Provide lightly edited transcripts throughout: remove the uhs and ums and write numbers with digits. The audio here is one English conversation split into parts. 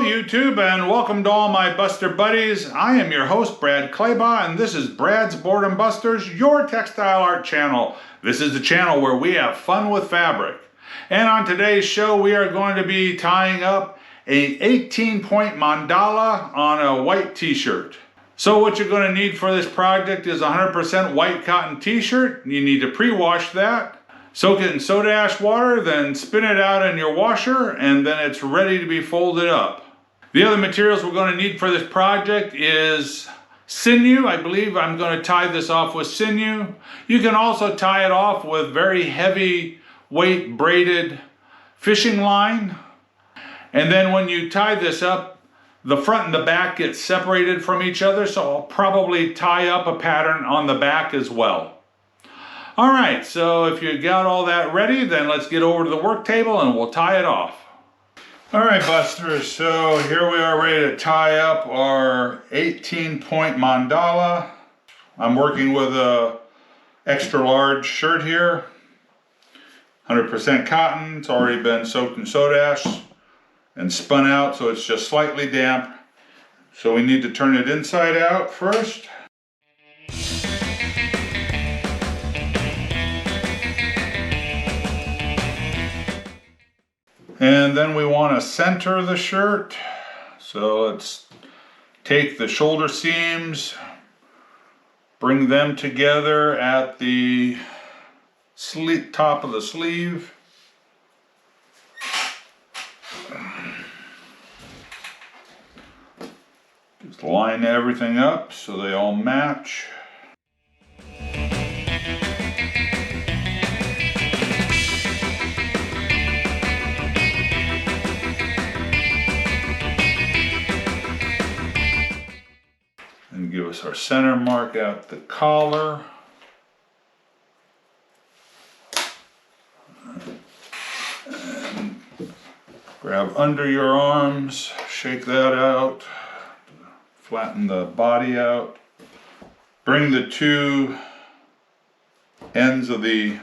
YouTube, and welcome to all my Buster buddies. I am your host, Brad Claybaugh, and this is Brad's Boredom Busters, your textile art channel. This is the channel where we have fun with fabric. And on today's show, we are going to be tying up a 18-point mandala on a white t-shirt. So what you're going to need for this project is a 100% white cotton t-shirt. You need to pre-wash that. Soak it in soda ash water, then spin it out in your washer, and then it's ready to be folded up. The other materials we're going to need for this project is sinew. I believe I'm going to tie this off with sinew. You can also tie it off with very heavy weight braided fishing line. And then when you tie this up, the front and the back get separated from each other, so I'll probably tie up a pattern on the back as well. All right, so if you got all that ready, then let's get over to the work table and we'll tie it off. All right, Busters, so here we are ready to tie up our 18-point mandala. I'm working with a extra large shirt here, 100% cotton. It's already been soaked in soda ash and spun out, so it's just slightly damp. So we need to turn it inside out first. And then we want to center the shirt. So let's take the shoulder seams, bring them together at the top of the sleeve. Just line everything up so they all match. And give us our center mark at the collar. And grab under your arms, shake that out, flatten the body out. Bring the two ends of the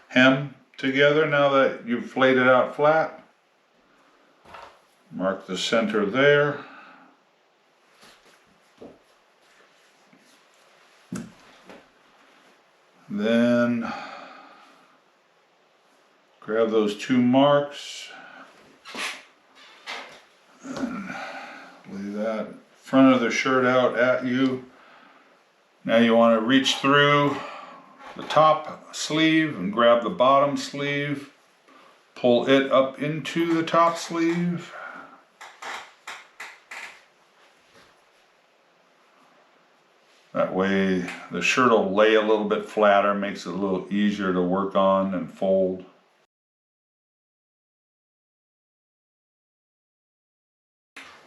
hem together now that you've laid it out flat. Mark the center there. Then grab those two marks and lay that front of the shirt out at you. Now you want to reach through the top sleeve and grab the bottom sleeve, pull it up into the top sleeve. That way the shirt will lay a little bit flatter, makes it a little easier to work on and fold.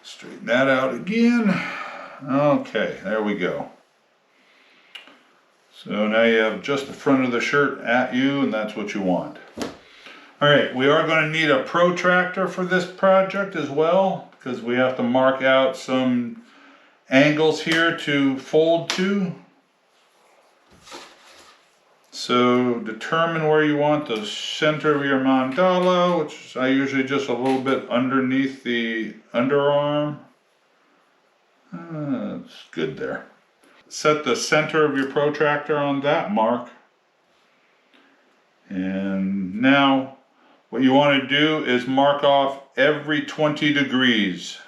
Straighten that out again. Okay, there we go. So now you have just the front of the shirt at you, and that's what you want. All right, we are going to need a protractor for this project as well, because we have to mark out some angles here to fold to. So determine where you want the center of your mandala, which is I usually just a little bit underneath the underarm. That's good there. Set the center of your protractor on that mark. And now what you want to do is mark off every 20 degrees.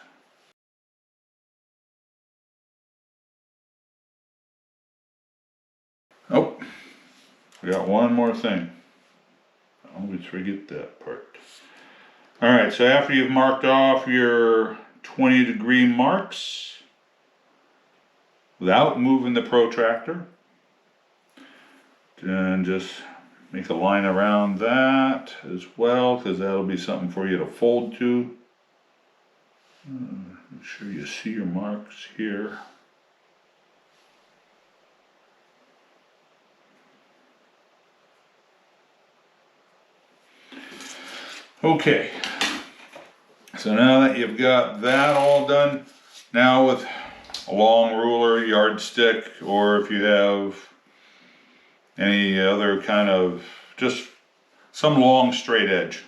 Oh, we got one more thing. I always forget that part. All right, so after you've marked off your 20-degree marks, without moving the protractor, then just make a line around that as well, because that'll be something for you to fold to. Make sure you see your marks here. Okay, so now that you've got that all done, now with a long ruler, yardstick, or if you have any other kind of just some long straight edge,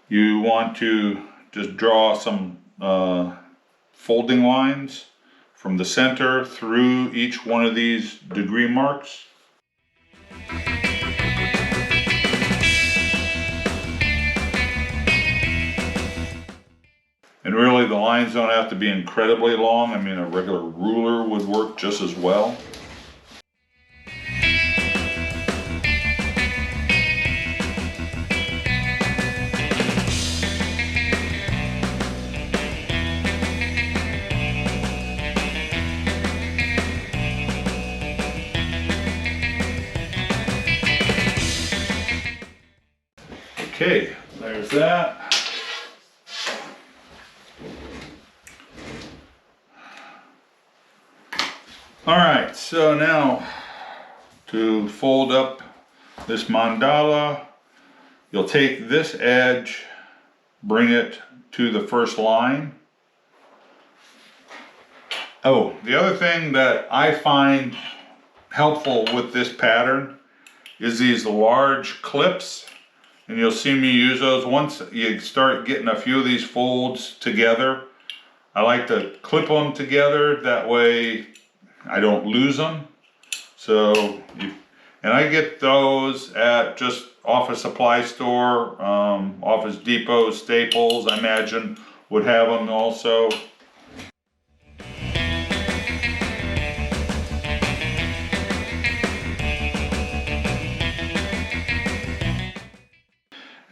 you want to just draw some folding lines from the center through each one of these degree marks. And really the lines don't have to be incredibly long. I mean, a regular ruler would work just as well. Okay, there's that. Alright, so now to fold up this mandala, you'll take this edge, bring it to the first line. Oh, the other thing that I find helpful with this pattern is these large clips. And you'll see me use those. Once you start getting a few of these folds together, I like to clip them together, that way I don't lose them. And I get those at just Office Supply Store, Office Depot, Staples, I imagine would have them also.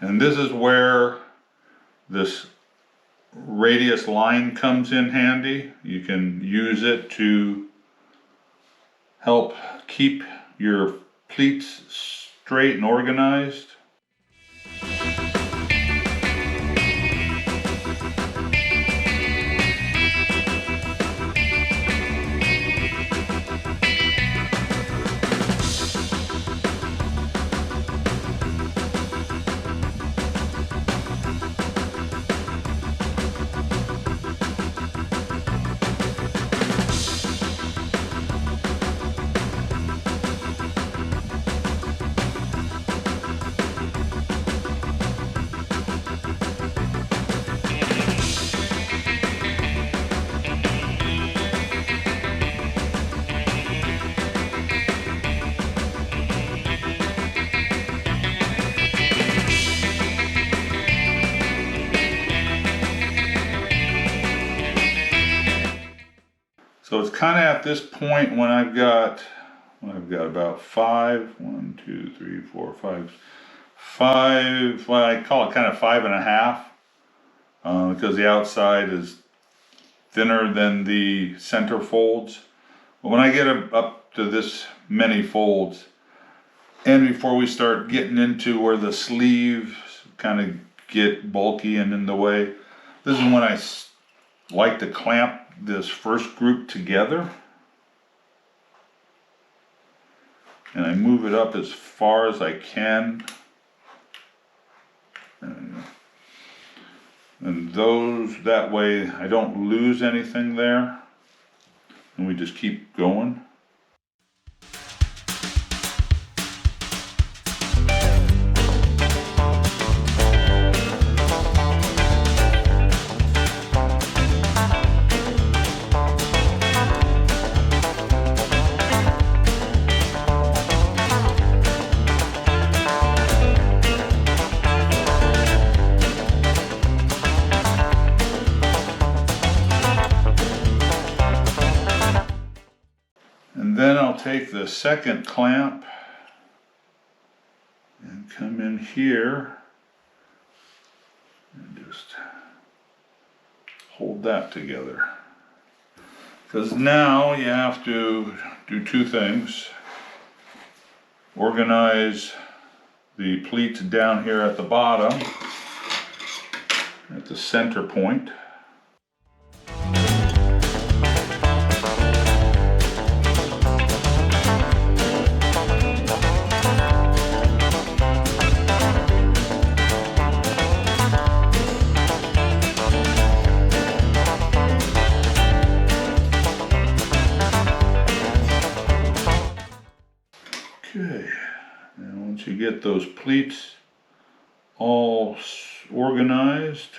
And this is where this radius line comes in handy. You can use it to help keep your pleats straight and organized. So it's kind of at this point when I've got about five, well, I call it kind of 5.5, because the outside is thinner than the center folds. But when I get up to this many folds, and before we start getting into where the sleeves kind of get bulky and in the way, this is when I like to clamp this first group together, and I move it up as far as I can, and those, that way I don't lose anything there, and we just keep going. And then I'll take the second clamp and come in here and just hold that together. Because now you have to do two things. Organize the pleats down here at the bottom, at the center point. Okay, and once you get those pleats all organized,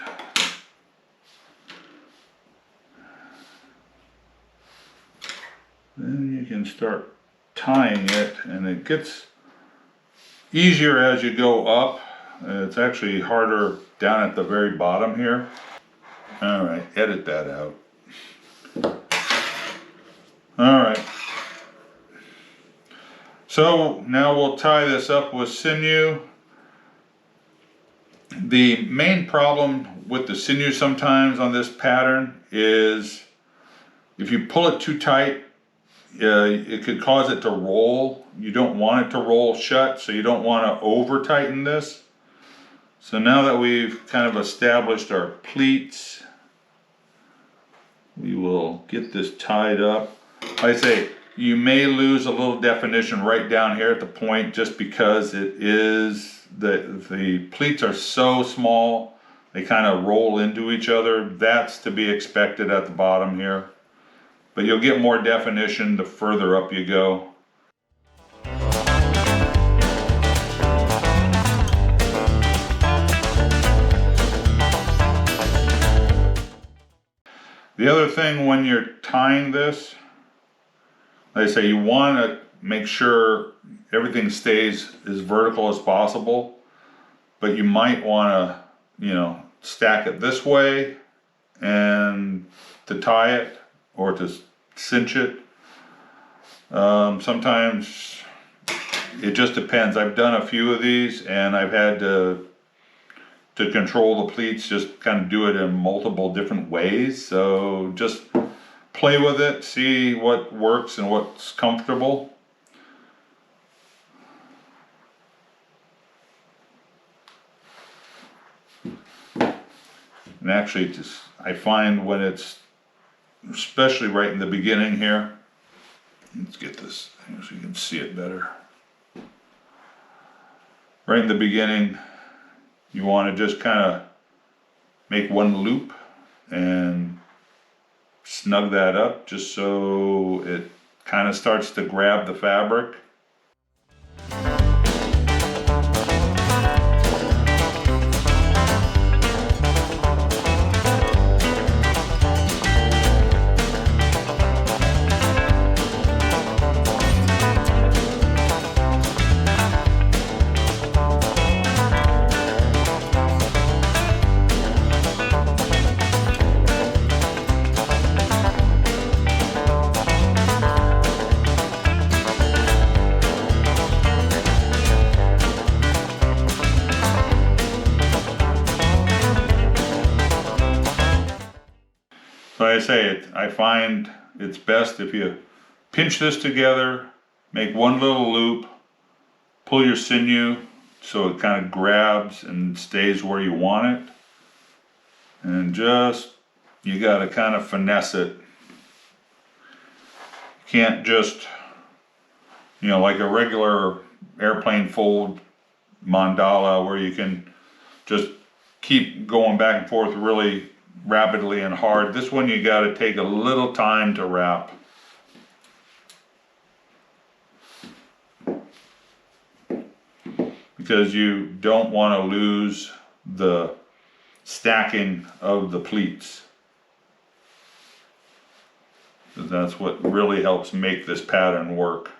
Then you can start tying it, and it gets easier as you go up. It's actually harder down at the very bottom here. All right, edit that out. All right. So now we'll tie this up with sinew. The main problem with the sinew sometimes on this pattern is if you pull it too tight, it could cause it to roll. You don't want it to roll shut, so you don't want to over tighten this. So now that we've kind of established our pleats, we will get this tied up. Like I say, you may lose a little definition right down here at the point just because it is, the pleats are so small, they kind of roll into each other. That's to be expected at the bottom here. But you'll get more definition the further up you go. The other thing when you're tying this, like I say, you want to make sure everything stays as vertical as possible, but you might want to, stack it this way and to tie it or to cinch it. Sometimes it just depends. I've done a few of these and I've had to control the pleats, just kind of do it in multiple different ways. So just play with it, see what works and what's comfortable. And actually, I find when it's, especially right in the beginning here, let's get this so you can see it better. Right in the beginning, you want to just kind of make one loop and snug that up just so it kind of starts to grab the fabric. Like I say, I find it's best if you pinch this together, make one little loop, pull your sinew so it kind of grabs and stays where you want it, and you got to kind of finesse it. You can't just, like a regular airplane fold mandala where you can just keep going back and forth really rapidly and hard. This one you got to take a little time to wrap. Because you don't want to lose the stacking of the pleats. That's what really helps make this pattern work.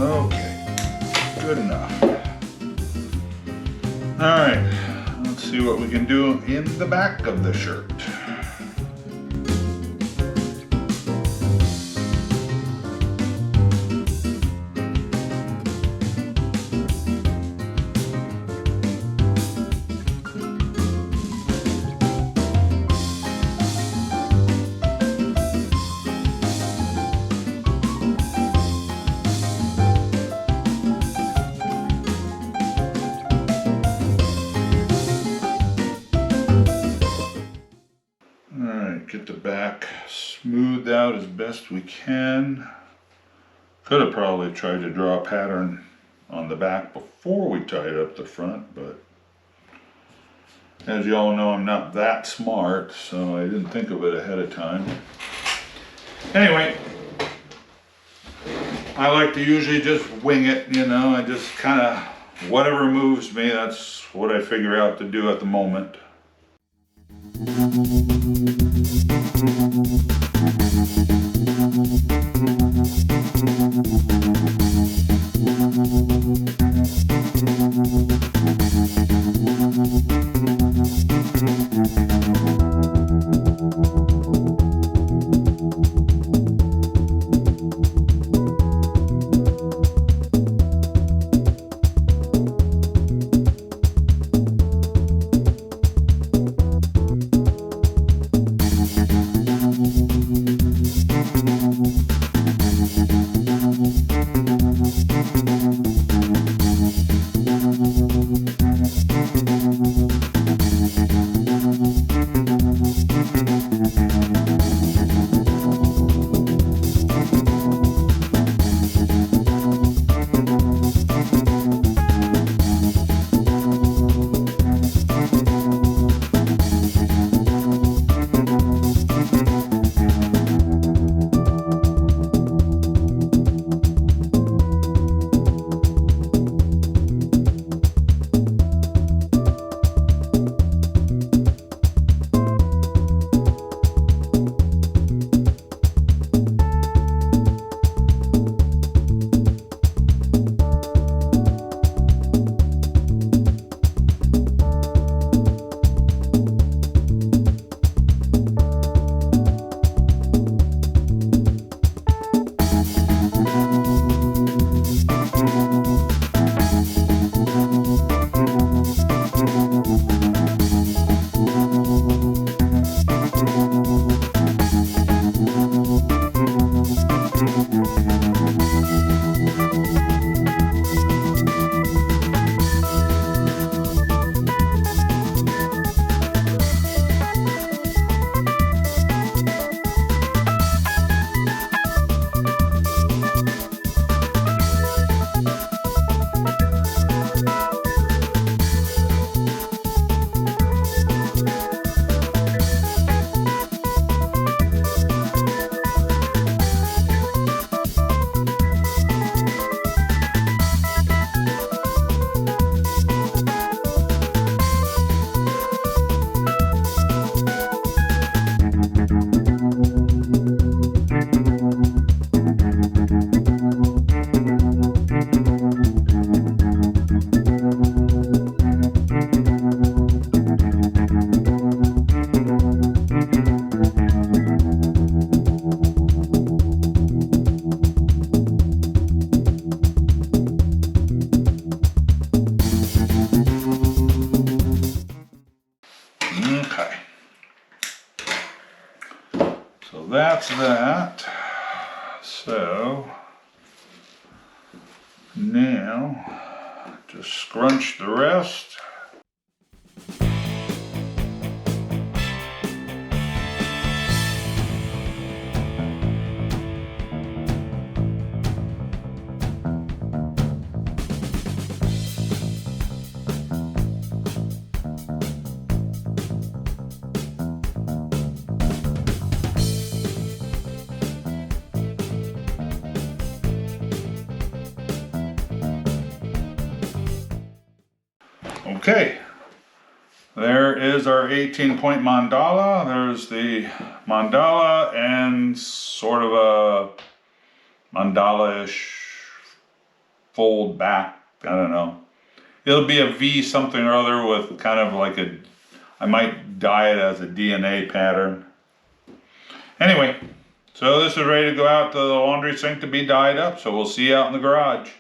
Okay, good enough. All right, let's see what we can do in the back of the shirt. Get the back smoothed out as best we can. Could have probably tried to draw a pattern on the back before we tied up the front, but as you all know, I'm not that smart, so I didn't think of it ahead of time. Anyway, I like to usually just wing it, you know, I just kind of, whatever moves me, that's what I figure out to do at the moment. That's that. So now just scrunch the rest. Okay, there is our 18-point mandala. There's the mandala and sort of a mandala-ish fold back. I don't know. It'll be a V something or other with kind of like a, I might dye it as a DNA pattern. Anyway, so this is ready to go out to the laundry sink to be dyed up, so we'll see you out in the garage.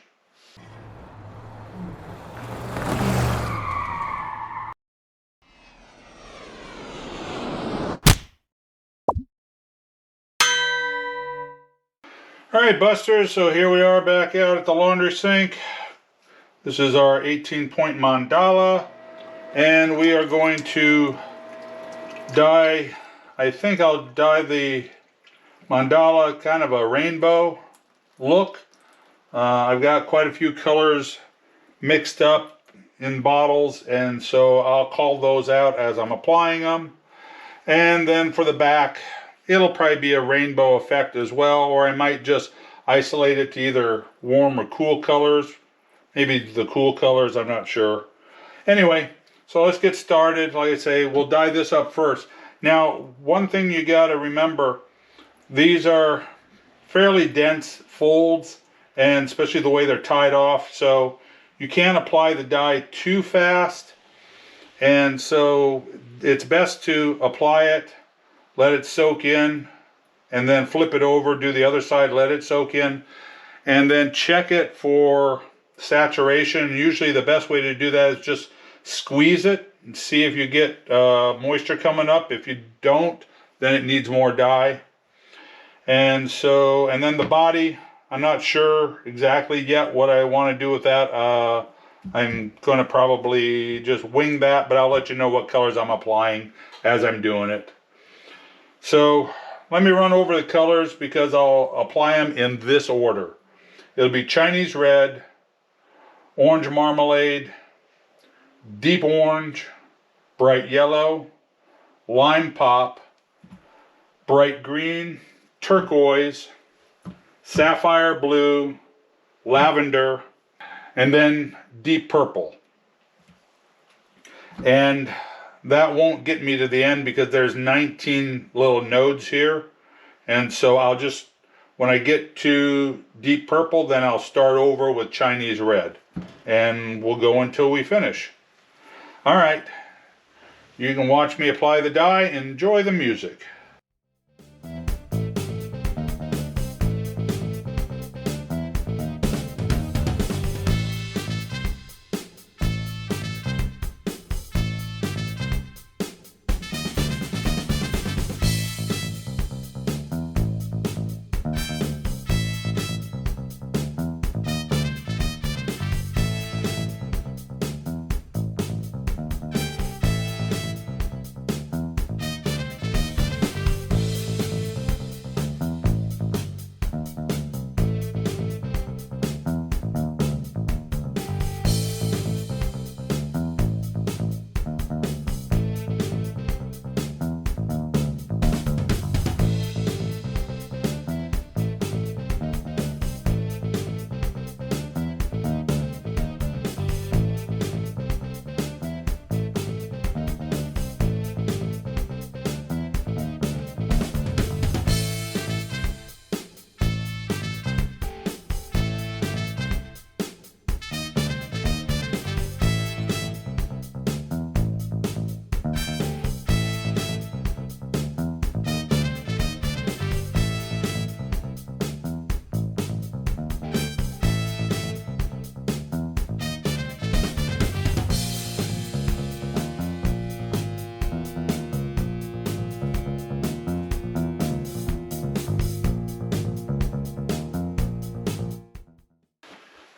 Alright Busters, so here we are back out at the laundry sink. This is our 18-point mandala, and we are going to dye, I think I'll dye the mandala kind of a rainbow look. I've got quite a few colors mixed up in bottles, and so I'll call those out as I'm applying them. And then for the back, it'll probably be a rainbow effect as well, or I might just isolate it to either warm or cool colors. Maybe the cool colors, I'm not sure. Anyway, so let's get started. Like I say, we'll dye this up first. Now, one thing you got to remember, these are fairly dense folds, and especially the way they're tied off, so you can't apply the dye too fast. And so it's best to apply it, let it soak in, and then flip it over, do the other side, let it soak in, and then check it for saturation. Usually the best way to do that is just squeeze it and see if you get moisture coming up. If you don't, then it needs more dye. And so, and then the body, I'm not sure exactly yet what I want to do with that. I'm going to probably just wing that, but I'll let you know what colors I'm applying as I'm doing it. So let me run over the colors because I'll apply them in this order. It'll be Chinese red, orange marmalade, deep orange, bright yellow, lime pop, bright green, turquoise, sapphire blue, lavender, and then deep purple. And that won't get me to the end because there's 19 little nodes here. And so I'll just, when I get to deep purple, then I'll start over with Chinese red. And we'll go until we finish. Alright, you can watch me apply the dye. Enjoy the music.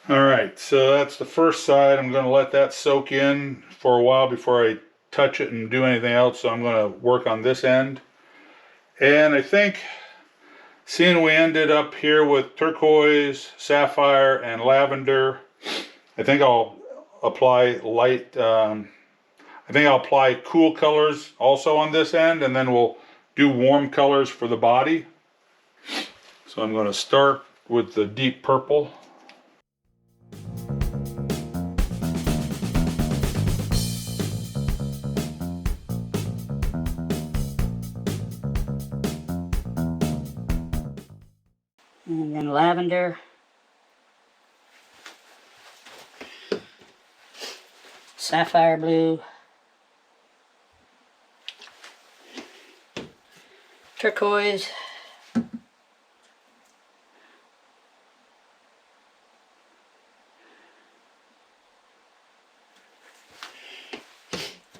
Alright, so that's the first side. I'm going to let that soak in for a while before I touch it and do anything else. So I'm going to work on this end. And I think, seeing we ended up here with turquoise, sapphire, and lavender, I think I'll apply light, I think I'll apply cool colors also on this end, and then we'll do warm colors for the body. So I'm going to start with the deep purple. And then lavender. sapphire blue, turquoise,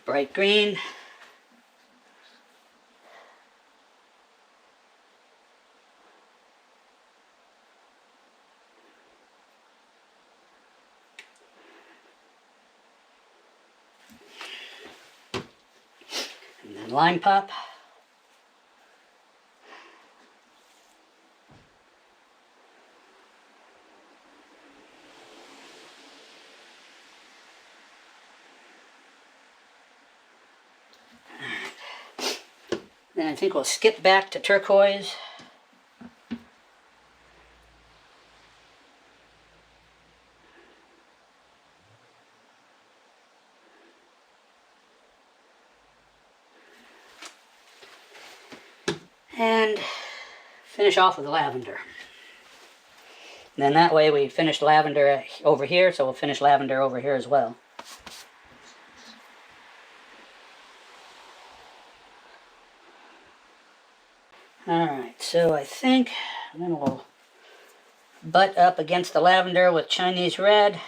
bright green, and then lime pop, then I think we'll skip back to turquoise. And finish off with lavender. And then that way we finished lavender over here, so we'll finish lavender over here as well. Alright, so I think then we'll butt up against the lavender with Chinese red.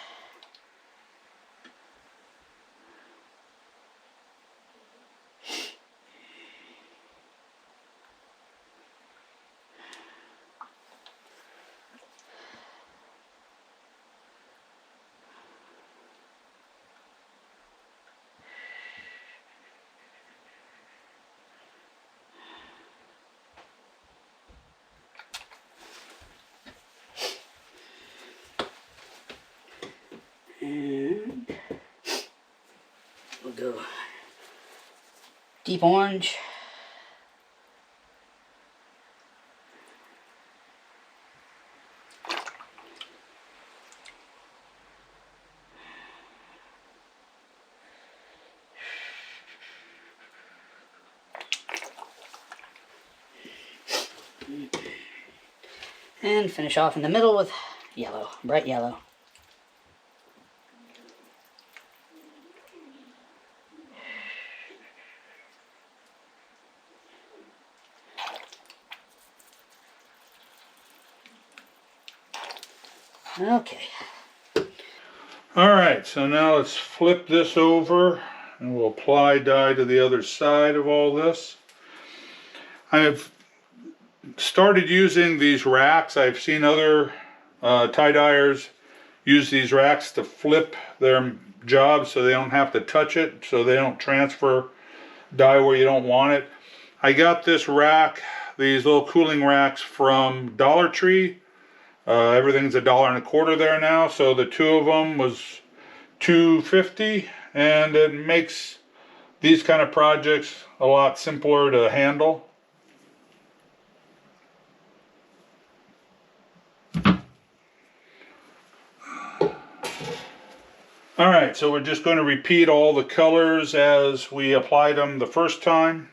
And we'll go deep orange. And finish off in the middle with yellow, bright yellow. Okay. Alright, so now let's flip this over and we'll apply dye to the other side of all this. I've started using these racks. I've seen other tie-dyers use these racks to flip their job so they don't have to touch it, so they don't transfer dye where you don't want it. I got this rack, these little cooling racks, from Dollar Tree. Everything's $1.25 there now, so the two of them was $2.50, and it makes these kind of projects a lot simpler to handle. Alright, so we're just going to repeat all the colors as we applied them the first time.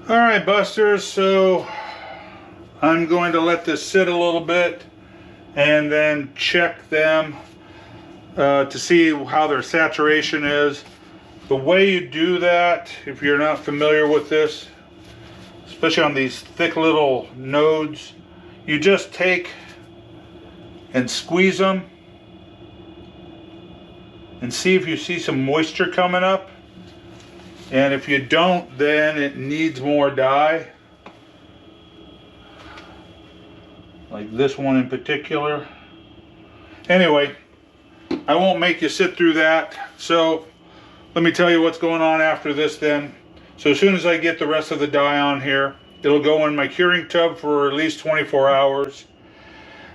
All right, Busters, so I'm going to let this sit a little bit and then check them to see how their saturation is. The way you do that, if you're not familiar with this, especially on these thick little nodes, you just take and squeeze them and see if you see some moisture coming up. And if you don't, then it needs more dye. Like this one in particular. Anyway, I won't make you sit through that. So let me tell you what's going on after this then. So as soon as I get the rest of the dye on here, it'll go in my curing tub for at least 24 hours.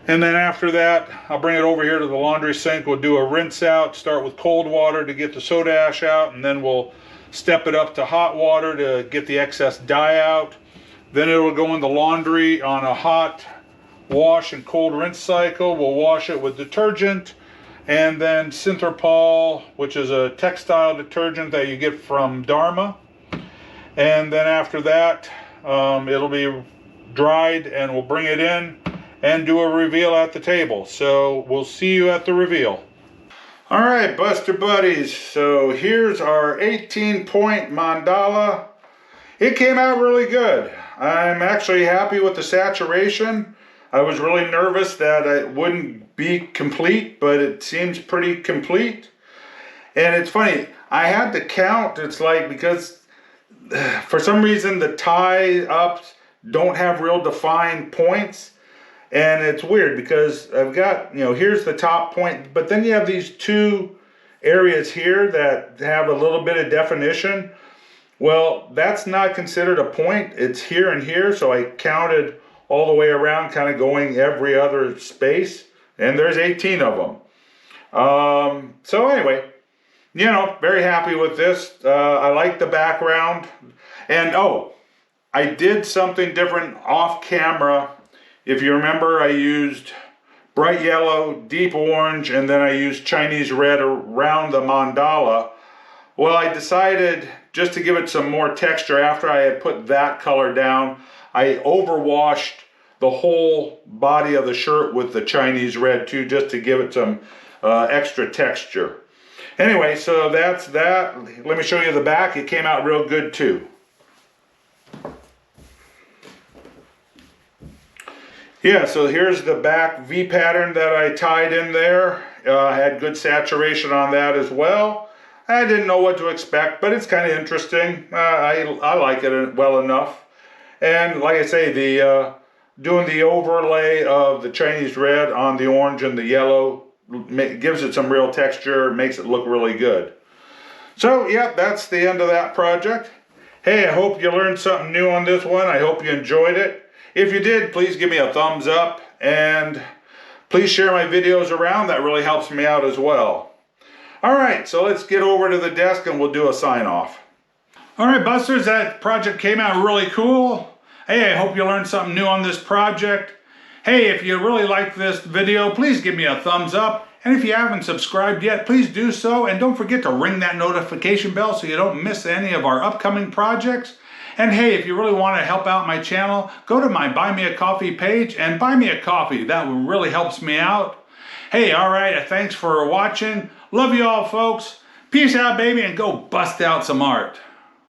And then after that, I'll bring it over here to the laundry sink. We'll do a rinse out, start with cold water to get the soda ash out, and then we'll step it up to hot water to get the excess dye out. Then it'll go in the laundry on a hot wash and cold rinse cycle. We'll wash it with detergent and then Synthropol, which is a textile detergent that you get from Dharma. And then after that, it'll be dried and we'll bring it in and do a reveal at the table. So we'll see you at the reveal. All right, Buster Buddies, so here's our 18-point mandala. It came out really good. I'm actually happy with the saturation. I was really nervous that it wouldn't be complete, but it seems pretty complete. And it's funny, I had to count. It's like, because for some reason the tie-ups don't have real defined points. And it's weird because I've got, here's the top point, but then you have these two areas here that have a little bit of definition. Well, that's not considered a point. It's here and here. So I counted all the way around, kind of going every other space. And there's 18 of them. So anyway, very happy with this. I like the background. And I did something different off camera. If you remember, I used bright yellow, deep orange, and then I used Chinese red around the mandala. Well, I decided just to give it some more texture after I had put that color down, I overwashed the whole body of the shirt with the Chinese red too, just to give it some extra texture. Anyway, so that's that. Let me show you the back. It came out real good too. Yeah, so here's the back V pattern that I tied in there. I had good saturation on that as well. I didn't know what to expect, but it's kind of interesting. I like it well enough. And like I say, doing the overlay of the Chinese red on the orange and the yellow gives it some real texture, makes it look really good. So, yeah, that's the end of that project. Hey, I hope you learned something new on this one. I hope you enjoyed it. If you did, please give me a thumbs up and please share my videos around. That really helps me out as well. All right, so let's get over to the desk and we'll do a sign off. All right, Busters, that project came out really cool. Hey, I hope you learned something new on this project. Hey, if you really liked this video, please give me a thumbs up. And if you haven't subscribed yet, please do so. And don't forget to ring that notification bell so you don't miss any of our upcoming projects. And hey, if you really want to help out my channel, go to my Buy Me a Coffee page and buy me a coffee. That really helps me out. Hey, all right, thanks for watching. Love you all, folks. Peace out, baby, and go bust out some art.